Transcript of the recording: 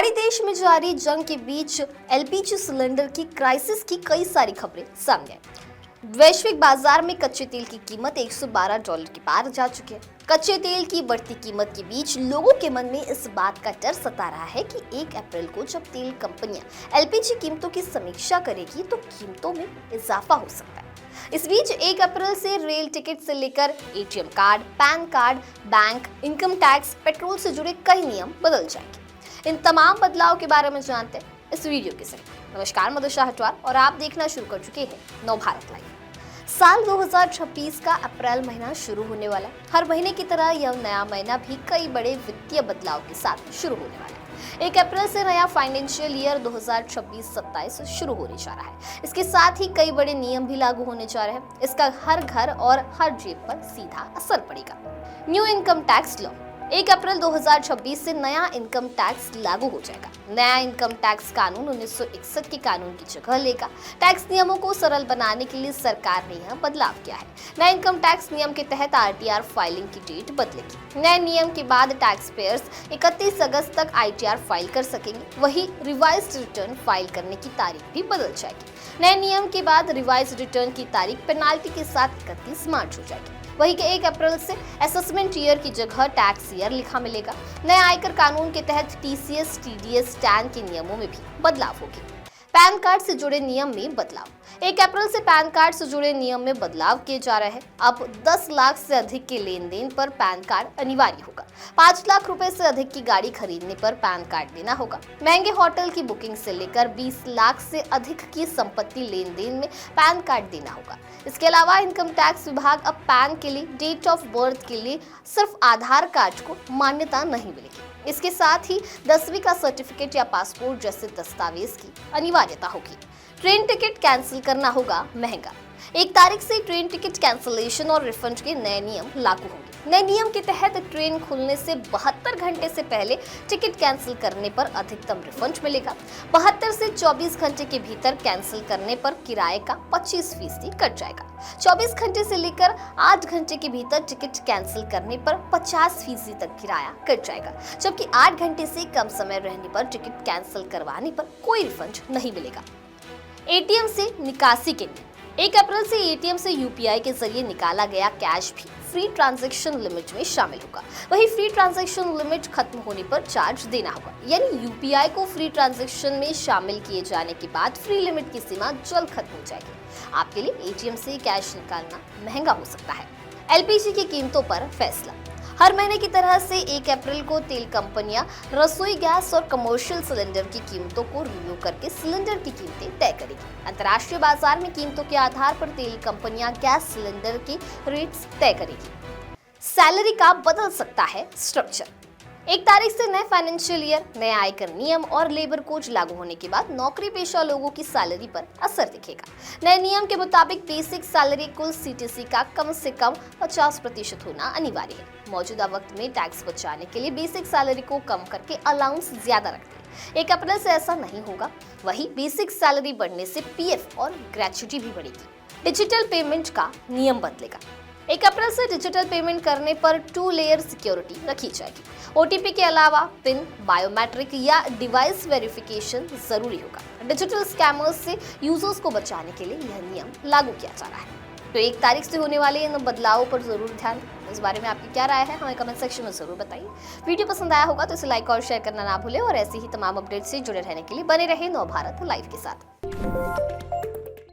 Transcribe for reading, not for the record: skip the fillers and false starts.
सारे देश में जारी जंग के बीच एलपीजी सिलेंडर की क्राइसिस की कई सारी खबरें सामने आई। वैश्विक बाजार में कच्चे तेल की कीमत $112 के पार जा चुकी है। कच्चे तेल की बढ़ती कीमत के बीच लोगों के मन में इस बात का डर सता रहा है कि 1 अप्रैल को जब तेल कंपनियां एलपीजी कीमतों की समीक्षा करेगी तो कीमतों में इजाफा हो सकता है। इस बीच 1 अप्रैल से रेल टिकट से लेकर ATM card, pan card, bank, income tax, petrol से जुड़े कई नियम बदल जाएंगे। इन तमाम बदलाव के बारे में जानते हैं इस वीडियो के जरिए। नमस्कार, मधुषा हटवार और आप देखना शुरू कर चुके हैं नवभारत लाइव। साल 2026 का अप्रैल महीना शुरू होने वाला है। हर महीने की तरह यह नया महीना भी कई बड़े वित्तीय बदलाव के साथ शुरू होने वाला है। 1 अप्रैल से नया फाइनेंशियल ईयर 2026-27 शुरू होने जा रहा है। इसके साथ ही कई बड़े नियम भी लागू होने जा रहे हैं। इसका हर घर और हर जेब पर सीधा असर पड़ेगा। न्यू इनकम टैक्स लॉ 1 अप्रैल 2026 से नया इनकम टैक्स लागू हो जाएगा। नया इनकम टैक्स कानून 1961 के कानून की जगह लेगा। टैक्स नियमों को सरल बनाने के लिए सरकार ने यह बदलाव किया है। नए इनकम टैक्स नियम के तहत आरटीआर फाइलिंग की डेट बदलेगी। नए नियम के बाद टैक्स पेयर्स 31 अगस्त तक आईटीआर फाइल कर सकेंगे। वही रिवाइज्ड रिटर्न फाइल करने की तारीख भी बदल जाएगी। नए नियम के बाद रिवाइज्ड रिटर्न की तारीख पेनाल्टी के साथ 31 मार्च हो जाएगी। वही के 1 अप्रैल से असेसमेंट ईयर की जगह टैक्स ईयर लिखा मिलेगा। नए आयकर कानून के तहत टीसीएस, टीडीएस, टैन के नियमों में भी बदलाव होगी। पैन कार्ड से जुड़े नियम में बदलाव 1 अप्रैल से पैन कार्ड से जुड़े नियम में बदलाव किए जा रहे हैं। अब 10 लाख से अधिक के लेन देन पर पैन कार्ड अनिवार्य होगा। 5 लाख रुपए से अधिक की गाड़ी खरीदने पर पैन कार्ड देना होगा। महंगे होटल की बुकिंग से लेकर 20 लाख से अधिक की संपत्ति लेन देन में पैन कार्ड देना होगा। इसके अलावा इनकम टैक्स विभाग अब पैन के लिए डेट ऑफ बर्थ के लिए सिर्फ आधार कार्ड को मान्यता नहीं मिलेगी। इसके साथ ही 10वीं का सर्टिफिकेट या पासपोर्ट जैसे दस्तावेज की अनिवार्यता होगी। ट्रेन टिकट कैंसिल करना होगा महंगा। 1 तारीख से ट्रेन टिकट कैंसिलेशन और रिफंड के नए नियम लागू होंगे। नए नियम के तहत ट्रेन खुलने से 72 घंटे से पहले टिकट कैंसिल करने पर अधिकतम रिफंड मिलेगा। 72 से 24 घंटे के भीतर कैंसिल करने पर किराए का 25% कट जाएगा। 24 घंटे से लेकर 8 घंटे के भीतर टिकट कैंसिल करने पर 50% तक किराया कट जाएगा, जबकि 8 घंटे से कम समय रहने पर टिकट कैंसिल करवाने पर कोई रिफंड नहीं मिलेगा। एटीएम से निकासी के नियम 1 अप्रैल से एटीएम से यूपीआई के जरिए निकाला गया कैश भी फ्री ट्रांजैक्शन लिमिट में शामिल होगा। वही फ्री ट्रांजैक्शन लिमिट खत्म होने पर चार्ज देना होगा। यानी यूपीआई को फ्री ट्रांजैक्शन में शामिल किए जाने के बाद फ्री लिमिट की सीमा जल्द खत्म हो जाएगी। आपके लिए एटीएम से कैश निकालना महंगा हो सकता है। एलपीजी की कीमतों पर फैसला हर महीने की तरह से 1 अप्रैल को तेल कंपनियां रसोई गैस और कमर्शियल सिलेंडर की कीमतों को रिव्यू करके सिलेंडर की कीमतें तय करेगी। अंतर्राष्ट्रीय बाजार में कीमतों के आधार पर तेल कंपनियां गैस सिलेंडर की रेट्स तय करेगी। सैलरी का बदल सकता है स्ट्रक्चर 1 तारीख से नए फाइनेंशियल ईयर, नए आयकर नियम और लेबर कोड लागू होने के बाद नौकरी पेशा लोगों की सैलरी पर असर दिखेगा। नए नियम के मुताबिक बेसिक सैलरी कुल सीटीसी का कम से कम 50% होना अनिवार्य है। मौजूदा वक्त में टैक्स बचाने के लिए बेसिक सैलरी को कम करके अलाउंस ज्यादा रखते हैं। 1 अप्रैल से ऐसा नहीं होगा। वही बेसिक सैलरी बढ़ने से पीएफ और ग्रेच्युटी भी बढ़ेगी। डिजिटल पेमेंट का नियम बदलेगा। 1 अप्रैल से डिजिटल पेमेंट करने पर 2 लेयर सिक्योरिटी रखी जाएगी। ओटीपी के अलावा पिन, बायोमेट्रिक या डिवाइस वेरिफिकेशन जरूरी होगा। डिजिटल स्कैमर्स से यूजर्स को बचाने के लिए यह नियम लागू किया जा रहा है। तो 1 तारीख से होने वाले इन बदलावों पर जरूर ध्यान दें। इस बारे में आपकी क्या राय है हमें कमेंट सेक्शन में जरूर बताइए। वीडियो पसंद आया होगा तो इसे लाइक और शेयर करना ना भूलें और ऐसे ही तमाम अपडेट से जुड़े रहने के लिए बने रहे नवभारत लाइव के साथ।